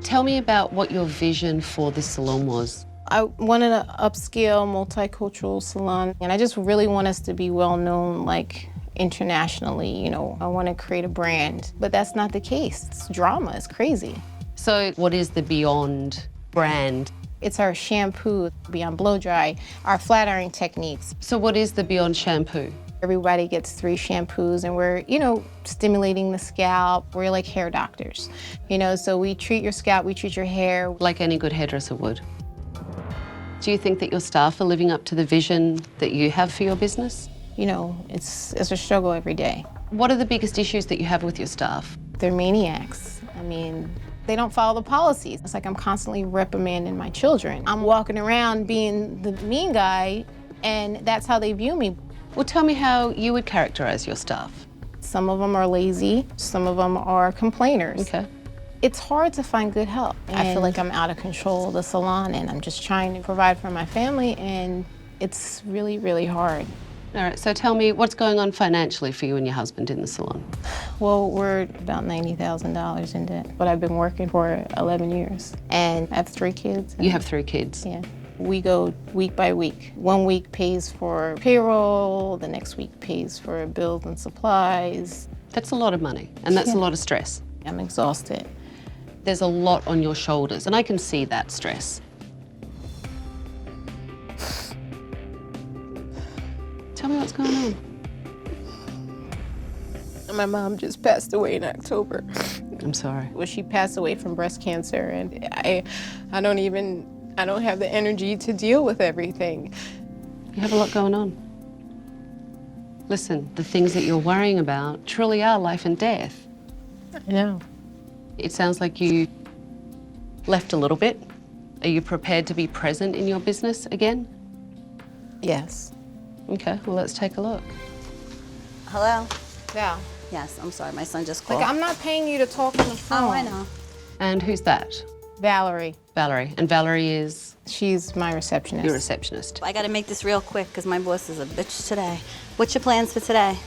Tell me about what your vision for this salon was. I wanted an upscale, multicultural salon, and I just really want us to be well known, like, internationally, you know. I want to create a brand, but that's not the case. It's drama, it's crazy. So what is the Beyond brand? It's our shampoo, Beyond Blow Dry, our flat iron techniques. So what is the Beyond shampoo? Everybody gets 3 shampoos, and we're, you know, stimulating the scalp. We're like hair doctors, you know, so we treat your scalp, we treat your hair. Like any good hairdresser would. Do you think that your staff are living up to the vision that you have for your business? You know, it's a struggle every day. What are the biggest issues that you have with your staff? They're maniacs. I mean, they don't follow the policies. It's like I'm constantly reprimanding my children. I'm walking around being the mean guy, and that's how they view me. Well, tell me how you would characterize your staff. Some of them are lazy, some of them are complainers. Okay. It's hard to find good help. I feel like I'm out of control of the salon, and I'm just trying to provide for my family, and it's really, really hard. All right, so tell me what's going on financially for you and your husband in the salon? Well, we're about $90,000 in debt, but I've been working for 11 years, and I have 3 kids. You have 3 kids? Yeah. We go week by week. One week pays for payroll, the next week pays for bills and supplies. That's a lot of money, and that's a lot of stress. I'm exhausted. There's a lot on your shoulders, and I can see that stress. Tell me what's going on. My mom just passed away in October. I'm sorry. Well, she passed away from breast cancer, and I don't have the energy to deal with everything. You have a lot going on. Listen, the things that you're worrying about truly are life and death. I know. It sounds like you left a little bit. Are you prepared to be present in your business again? Yes. Okay, well, let's take a look. Hello? Val. Yes, I'm sorry, my son just called. Like, I'm not paying you to talk on the phone. Oh, I know. And who's that? Valerie. Valerie. And Valerie is? She's my receptionist. Your receptionist. I gotta make this real quick because my boss is a bitch today. What's your plans for today?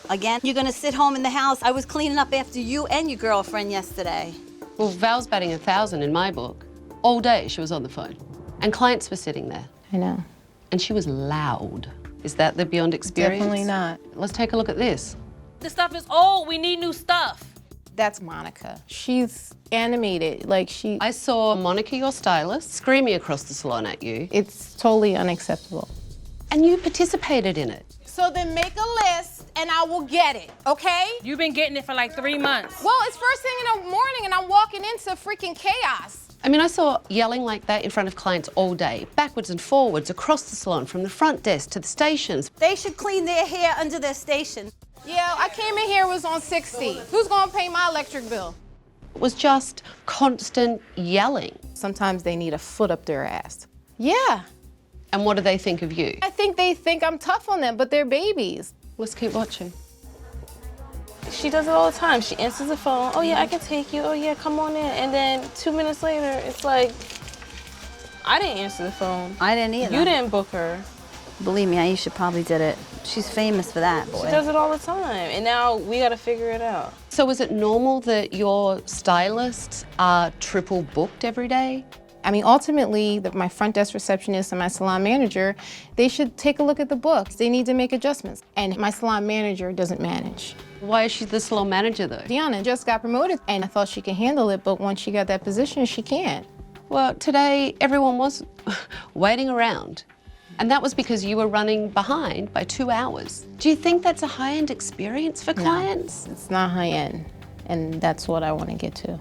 Again, you're gonna sit home in the house? I was cleaning up after you and your girlfriend yesterday. Well, Val's batting 1,000 in my book. All day she was on the phone. And clients were sitting there. I know. And she was loud. Is that the Beyond experience? Definitely not. Let's take a look at this. This stuff is old. We need new stuff. That's Monica. She's animated, like I saw Monica, your stylist, screaming across the salon at you. it's totally unacceptable. And you participated in it. So then make a list and I will get it, okay? You've been getting it for like 3 months. Well, it's first thing in the morning and I'm walking into freaking chaos. I mean, I saw yelling like that in front of clients all day, backwards and forwards, across the salon, from the front desk to the stations. They should clean their hair under their station. Yeah, I came in here, it was on 60. Who's gonna pay my electric bill? It was just constant yelling. Sometimes they need a foot up their ass. Yeah. And what do they think of you? I think they think I'm tough on them, but they're babies. Let's keep watching. She does it all the time. She answers the phone. Oh yeah, I can take you. Oh yeah, come on in. And then 2 minutes later, it's like, I didn't answer the phone. I didn't either. You didn't book her. Believe me, Aisha probably did it. She's famous for that, boy. She does it all the time. And now we gotta figure it out. So is it normal that your stylists are triple booked every day? I mean, ultimately, my front desk receptionist and my salon manager, they should take a look at the books. They need to make adjustments. And my salon manager doesn't manage. Why is she the salon manager, though? Deanna just got promoted, and I thought she could handle it, but once she got that position, she can't. Well, today, everyone was waiting around. And that was because you were running behind by 2 hours. Do you think that's a high-end experience for clients? No, it's not high-end, and that's what I want to get to.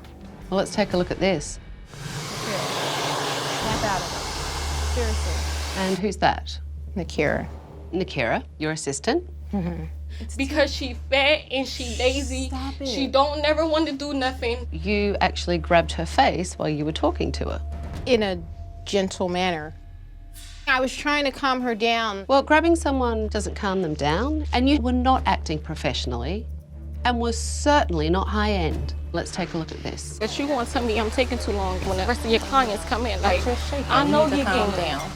Well, let's take a look at this. Snap out of it. Seriously. And who's that? Nakira. Nakira, your assistant? Because she fat and she lazy. Stop it. She don't never want to do nothing. You actually grabbed her face while you were talking to her. In a gentle manner. I was trying to calm her down. Well, grabbing someone doesn't calm them down, and you were not acting professionally, and were certainly not high-end. Let's take a look at this. But you gonna tell me I'm taking too long when the rest of your clients come in? Like, I know you're calm getting down.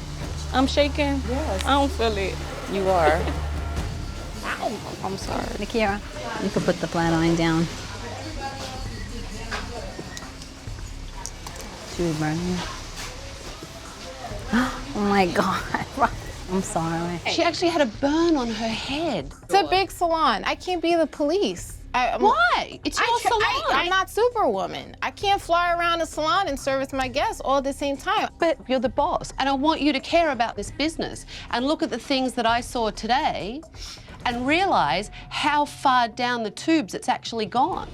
I'm shaking? Yes. I don't feel it. You are. I'm sorry. Nakira, you could put the flat iron down. She was burning you. Oh my God. I'm sorry. She actually had a burn on her head. It's a big salon. I can't be the police. Why? It's your salon. I'm not Superwoman. I can't fly around the salon and service my guests all at the same time. But you're the boss, and I want you to care about this business and look at the things that I saw today and realize how far down the tubes it's actually gone.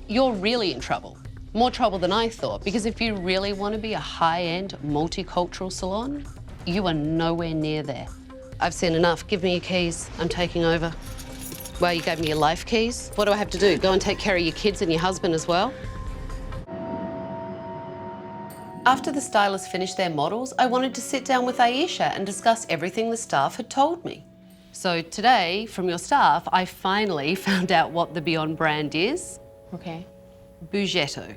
You're really in trouble. More trouble than I thought, because if you really want to be a high-end, multicultural salon, you are nowhere near there. I've seen enough. Give me your keys. I'm taking over. Well, you gave me your life keys. What do I have to do? Go and take care of your kids and your husband as well? After the stylists finished their models, I wanted to sit down with Aisha and discuss everything the staff had told me. So today, from your staff, I finally found out what the Beyond brand is. Okay. Bougetto.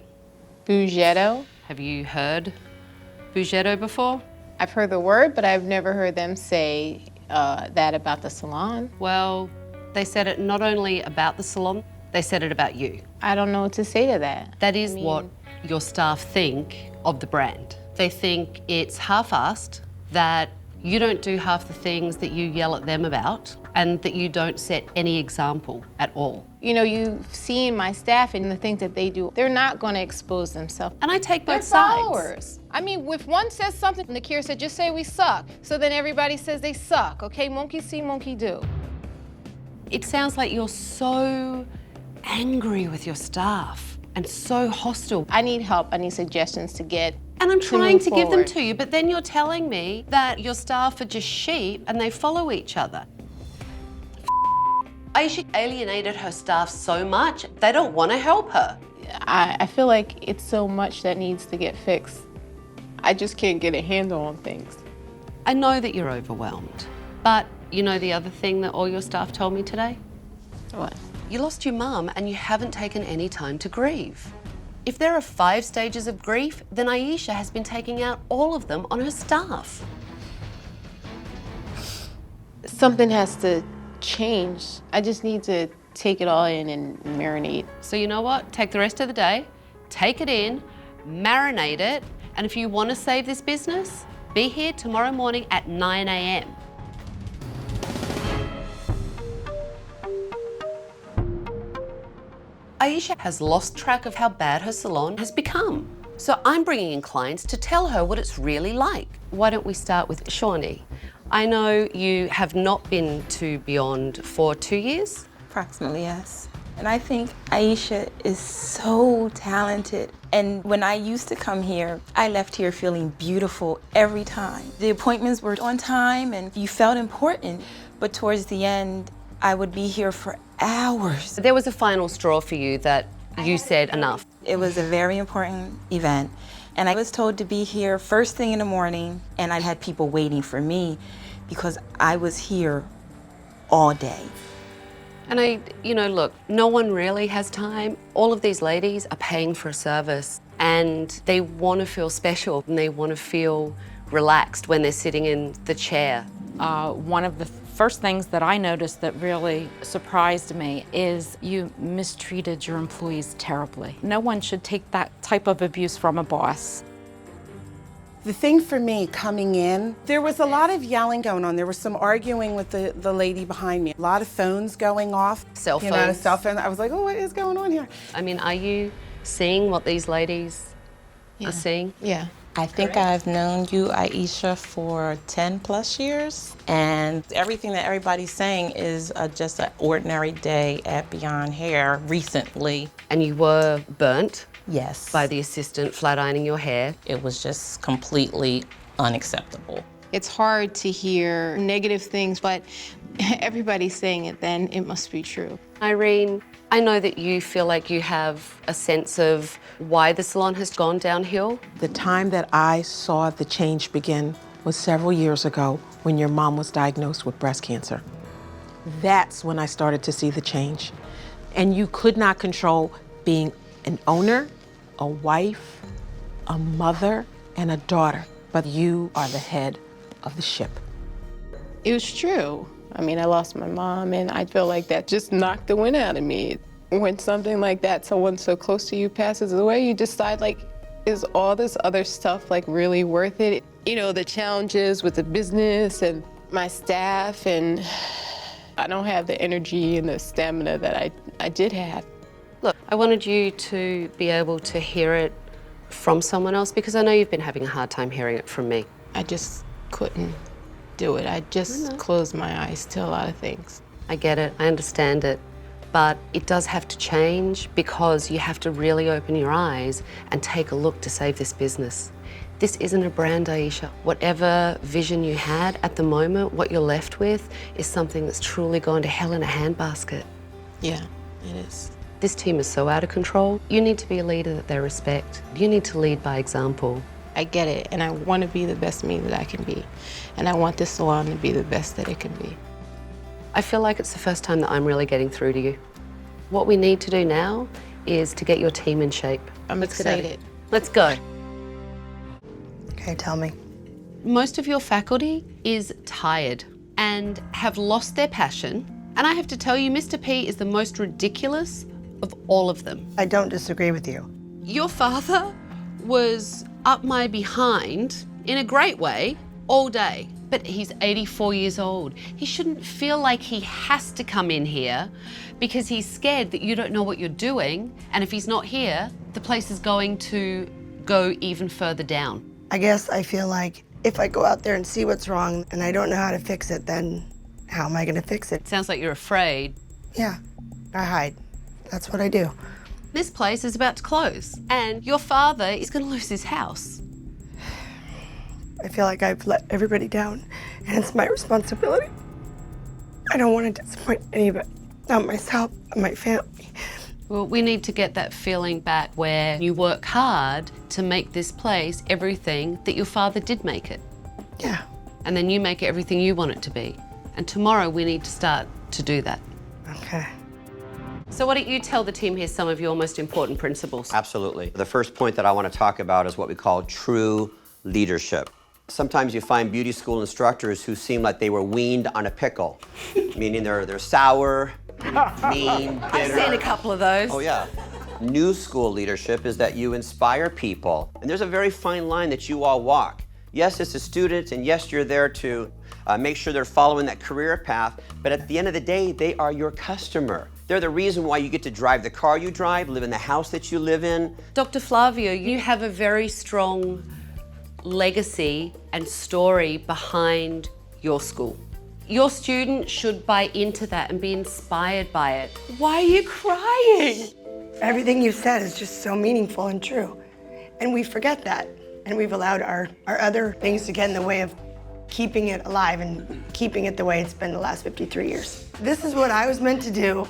Bougetto? Have you heard Bougetto before? I've heard the word, but I've never heard them say that about the salon. Well, they said it not only about the salon, they said it about you. I don't know what to say to that. That is what your staff think of the brand. They think it's half-assed, that you don't do half the things that you yell at them about, and that you don't set any example at all. You know, you've seen my staff and the things that they do. They're not going to expose themselves. And I take They're both sides. followers. I mean, if one says something, Nakira said, just say we suck. So then everybody says they suck, okay? Monkey see, monkey do. It sounds like you're so angry with your staff and so hostile. I need help. I need suggestions to get And I'm trying to give them forward. to you, but then you're telling me that your staff are just sheep and they follow each other. Aisha alienated her staff so much, they don't want to help her. I feel like it's so much that needs to get fixed. I just can't get a handle on things. I know that you're overwhelmed, but you know the other thing that all your staff told me today? What? You lost your mum and you haven't taken any time to grieve. If there are 5 stages of grief, then Aisha has been taking out all of them on her staff. Something has to change. I just need to take it all in and marinate. So you know what? Take the rest of the day, take it in, marinate it, and if you want to save this business, be here tomorrow morning at 9 a.m. Aisha has lost track of how bad her salon has become. So I'm bringing in clients to tell her what it's really like. Why don't we start with Shawnee? I know you have not been to Beyond for 2 years. Approximately, yes. And I think Aisha is so talented. And when I used to come here, I left here feeling beautiful every time. The appointments were on time and you felt important. But towards the end, I would be here for hours. There was a final straw for you that you said enough. It was a very important event. And I was told to be here first thing in the morning, and I had people waiting for me because I was here all day. And look, no one really has time. All of these ladies are paying for a service and they want to feel special and they want to feel relaxed when they're sitting in the chair. One of the first things that I noticed that really surprised me is you mistreated your employees terribly. No one should take that type of abuse from a boss. The thing for me coming in, there was a lot of yelling going on. There was some arguing with the lady behind me. A lot of phones going off. Cell You know, phones. cell phones. I was like, oh, what is going on here? I mean, are you seeing what these ladies are seeing? Yeah. I think I've known you, Aisha, for 10 plus years, and everything that everybody's saying is just an ordinary day at Beyond Hair recently. And you were burnt Yes. by the assistant flat ironing your hair. It was just completely unacceptable. It's hard to hear negative things, but everybody's saying it, then it must be true. Irene, I know that you feel like you have a sense of why the salon has gone downhill. The time that I saw the change begin was several years ago when your mom was diagnosed with breast cancer. That's when I started to see the change. And you could not control being an owner, a wife, a mother, and a daughter, but you are the head of the ship. It was true. I mean, I lost my mom, and I feel like that just knocked the wind out of me. When something like that, someone so close to you passes away, you decide, like, Is all this other stuff like really worth it? You know, the challenges with the business and my staff, and I don't have the energy and the stamina that I did have. Look, I wanted you to be able to hear it from someone else because I know you've been having a hard time hearing it from me. I just couldn't do it. I just closed my eyes to a lot of things. I get it, I understand it, but it does have to change because you have to really open your eyes and take a look to save this business. This isn't a brand, Aisha. Whatever vision you had at the moment, what you're left with is something that's truly gone to hell in a handbasket. Yeah, it is. This team is so out of control. You need to be a leader that they respect. You need to lead by example. I get it, and I want to be the best me that I can be. And I want this salon to be the best that it can be. I feel like it's the first time that I'm really getting through to you. What we need to do now is to get your team in shape. I'm excited. Let's go. Okay, tell me. Most of your faculty is tired and have lost their passion. And I have to tell you, Mr. P is the most ridiculous of all of them. I don't disagree with you. Your father was up my behind in a great way all day, but he's 84 years old. He shouldn't feel like he has to come in here because he's scared that you don't know what you're doing. And if he's not here, the place is going to go even further down. I guess I feel like if I go out there and see what's wrong and I don't know how to fix it, then how am I gonna fix it? Sounds like you're afraid. Yeah, I hide. That's what I do. This place is about to close and your father is gonna lose his house. I feel like I've let everybody down and it's my responsibility. I don't want to disappoint anybody, not myself, not my family. Well, we need to get that feeling back where you work hard to make this place everything that your father did make it. Yeah. And then you make it everything you want it to be. And tomorrow we need to start to do that. Okay. So why don't you tell the team here some of your most important principles? Absolutely. The first point that I want to talk about is what we call true leadership. Sometimes you find beauty school instructors who seem like they were weaned on a pickle, meaning they're sour, mean, bitter. I've seen a couple of those. Oh yeah. New school leadership is that you inspire people, and there's a very fine line that you all walk. Yes, it's a student, and yes, you're there to make sure they're following that career path, but at the end of the day, they are your customer. They're the reason why you get to drive the car you drive, live in the house that you live in. Dr. Flavio, you have a very strong legacy and story behind your school. Your students should buy into that and be inspired by it. Why are you crying? Everything you said is just so meaningful and true. And we forget that. And we've allowed our other things to get in the way of keeping it alive and keeping it the way it's been the last 53 years. This is what I was meant to do,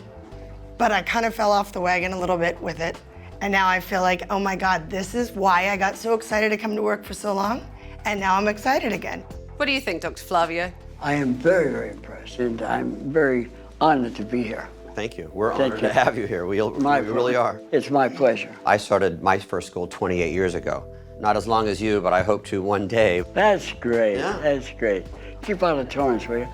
but I kind of fell off the wagon a little bit with it. And now I feel like, oh my God, this is why I got so excited to come to work for so long. And now I'm excited again. What do you think, Dr. Flavio? I am very, very impressed, and I'm very honored to be here. Thank you. We're honored to have you here. We really are. It's my pleasure. I started my first school 28 years ago. Not as long as you, but I hope to one day. That's great. Yeah. That's great. Keep on the torrents, will you?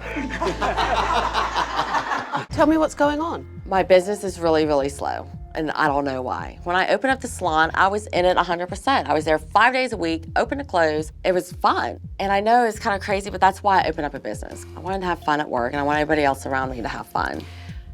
Tell me what's going on. My business is really, really slow, and I don't know why. When I opened up the salon, I was in it 100%. I was there 5 days a week, open to close. It was fun. And I know it's kind of crazy, but that's why I opened up a business. I wanted to have fun at work, and I want everybody else around me to have fun.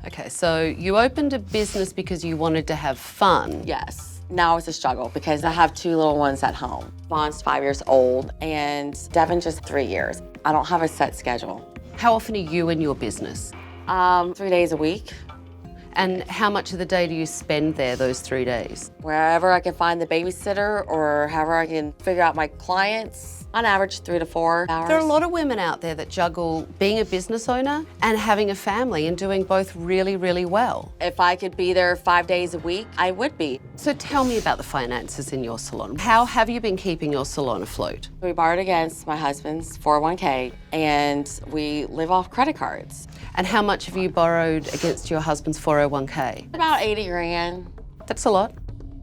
Okay, so you opened a business because you wanted to have fun. Yes. Now it's a struggle because I have 2 little ones at home. Vaughn's 5 years old, and Devin just 3 years. I don't have a set schedule. How often are you in your business? 3 days a week. And how much of the day do you spend there those 3 days? Wherever I can find the babysitter or however I can figure out my clients, on average 3 to 4 hours. There are a lot of women out there that juggle being a business owner and having a family and doing both really, really well. If I could be there 5 days a week, I would be. So tell me about the finances in your salon. How have you been keeping your salon afloat? We borrowed against my husband's 401k and we live off credit cards. And how much have you borrowed against your husband's 401k? About 80 grand. That's a lot.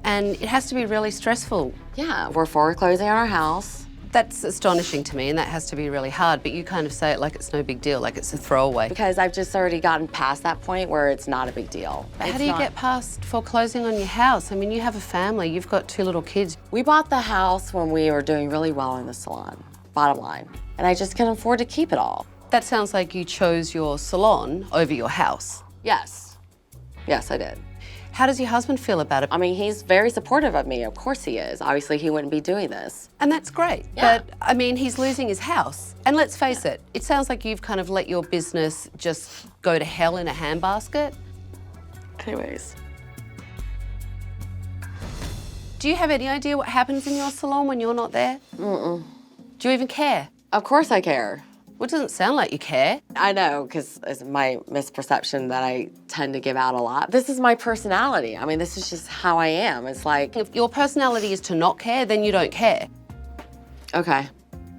And it has to be really stressful. Yeah, we're foreclosing on our house. That's astonishing to me, and that has to be really hard, but you kind of say it like it's no big deal, like it's a throwaway. Because I've just already gotten past that point where it's not a big deal. How do you get past foreclosing on your house? I mean, you have a family, you've got 2 little kids. We bought the house when we were doing really well in the salon, bottom line. And I just couldn't afford to keep it all. That sounds like you chose your salon over your house. Yes. Yes, I did. How does your husband feel about it? I mean, he's very supportive of me. Of course he is. Obviously, he wouldn't be doing this. And that's great. Yeah. But, I mean, he's losing his house. And let's face it sounds like you've kind of let your business just go to hell in a handbasket. Anyways. Do you have any idea what happens in your salon when you're not there? Mm-mm. Do you even care? Of course I care. Well, it doesn't sound like you care. I know, because it's my misperception that I tend to give out a lot. This is my personality. I mean, this is just how I am. It's like... If your personality is to not care, then you don't care. Okay.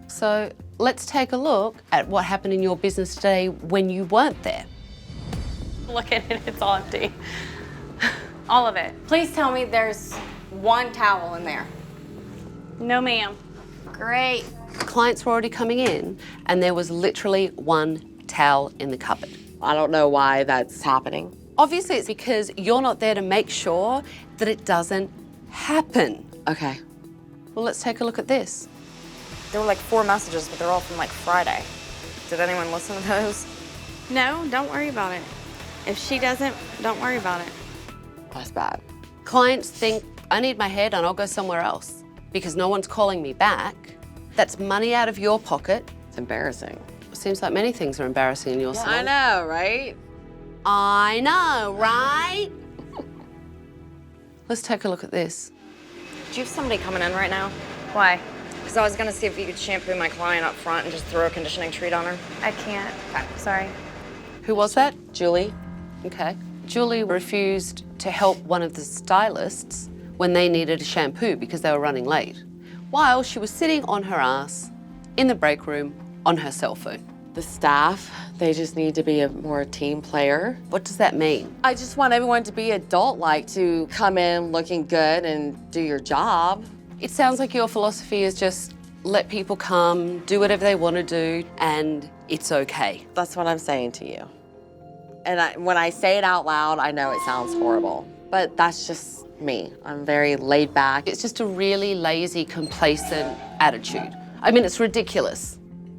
So let's take a look at what happened in your business today when you weren't there. Look at it, it's all empty. All of it. Please tell me there's 1 towel in there. No, ma'am. Great. Clients were already coming in, and there was literally 1 towel in the cupboard. I don't know why that's happening. Obviously, it's because you're not there to make sure that it doesn't happen. Okay. Well, let's take a look at this. There were like 4 messages, but they're all from like Friday. Did anyone listen to those? No, don't worry about it. If she doesn't, don't worry about it. That's bad. Clients think, I need my hair done, I'll go somewhere else because no one's calling me back. That's money out of your pocket. It's embarrassing. Seems like many things are embarrassing in your salon. I know, right? I know, right? Let's take a look at this. Do you have somebody coming in right now? Why? Because I was gonna see if you could shampoo my client up front and just throw a conditioning treat on her. I can't. Sorry. Who was that? Julie. Okay. Julie refused to help one of the stylists when they needed a shampoo because they were running late, while she was sitting on her ass in the break room on her cell phone. The staff, they just need to be a more team player. What does that mean? I just want everyone to be adult-like, to come in looking good and do your job. It sounds like your philosophy is just let people come, do whatever they want to do, and it's okay. That's what I'm saying to you. And when I say it out loud, I know it sounds horrible, but that's just me. I'm very laid back. It's just a really lazy, complacent attitude. I mean, it's ridiculous.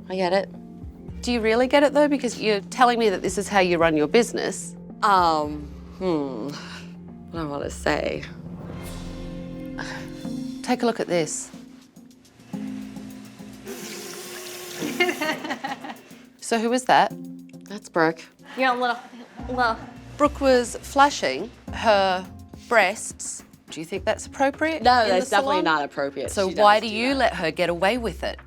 I get it. Do you really get it though? Because you're telling me that this is how you run your business. What do I want to say? Take a look at this. So who is that? That's Brooke. You're a little. Brooke was flashing her breasts. Do you think that's appropriate? No, in that's the salon? definitely not appropriate. So why do you let her get away with it?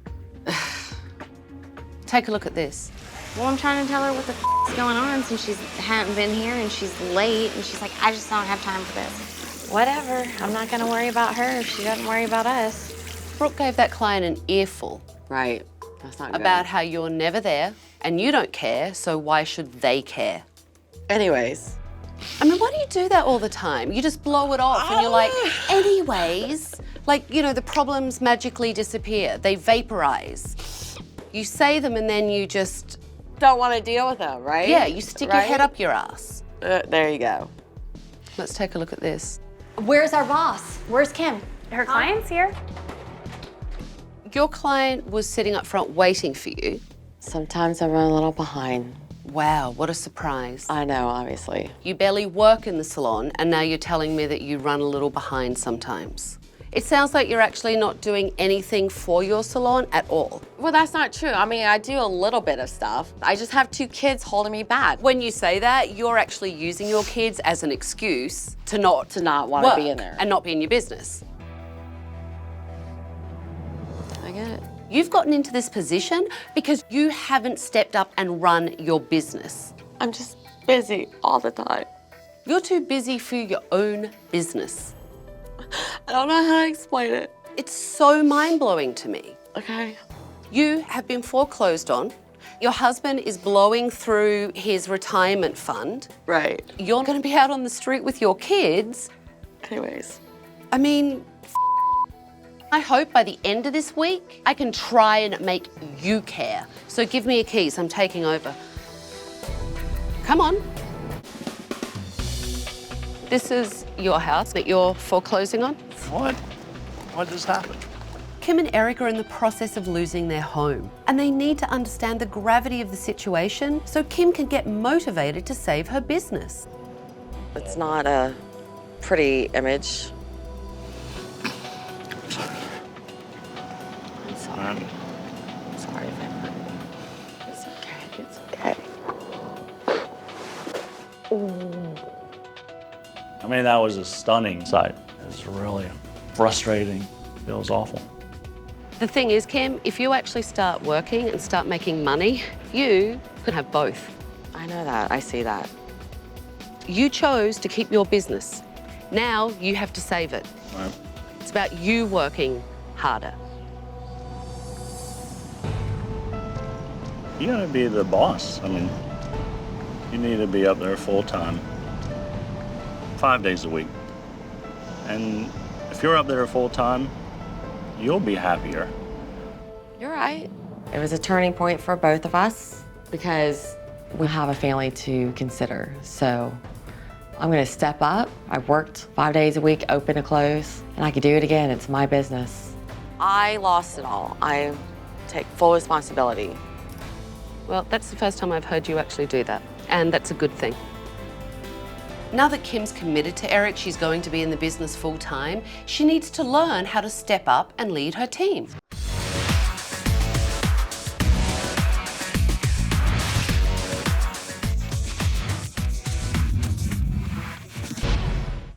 Take a look at this. Well, I'm trying to tell her what the is going on since she hadn't been here and she's late and she's like, I just don't have time for this. Whatever. I'm not gonna worry about her if she doesn't worry about us. Brooke gave that client an earful. Right. That's not good. About how you're never there and you don't care, so why should they care? Anyways. I mean, why do you do that all the time? You just blow it off and you're like, anyways. Like, you know, the problems magically disappear. They vaporize. You say them and then you just... don't want to deal with them, right? Yeah, you stick your head up your ass. There you go. Let's take a look at this. Where's our boss? Where's Kim? Her client's here. Your client was sitting up front waiting for you. Sometimes I run a little behind. Wow, what a surprise. I know, obviously. You barely work in the salon and now you're telling me that you run a little behind sometimes. It sounds like you're actually not doing anything for your salon at all. Well, that's not true. I mean, I do a little bit of stuff. I just have 2 kids holding me back. When you say that, you're actually using your kids as an excuse to not want to be in there. And not be in your business. I get it. You've gotten into this position because you haven't stepped up and run your business. I'm just busy all the time. You're too busy for your own business. I don't know how to explain it. It's so mind-blowing to me. Okay. You have been foreclosed on. Your husband is blowing through his retirement fund. Right. You're going to be out on the street with your kids. Anyways. I mean, I hope by the end of this week, I can try and make you care. So give me your keys, I'm taking over. Come on. This is your house that you're foreclosing on? What? What just happened? Kim and Eric are in the process of losing their home, and they need to understand the gravity of the situation so Kim can get motivated to save her business. It's not a pretty image. I'm sorry. I'm sorry if I It's okay. It's okay. I mean, that was a stunning sight. It was really frustrating. It was awful. The thing is, Kim, if you actually start working and start making money, you could have both. I know that. I see that. You chose to keep your business. Now you have to save it. Right. It's about you working harder. You gotta be the boss. I mean, you need to be up there full time, 5 days a week. And if you're up there full time, you'll be happier. You're right. It was a turning point for both of us because we have a family to consider. So I'm gonna step up. I worked 5 days a week, open to close, and I could do it again. It's my business. I lost it all. I take full responsibility. Well, that's the first time I've heard you actually do that, and that's a good thing. Now that Kim's committed to Eric, she's going to be in the business full time, she needs to learn how to step up and lead her team.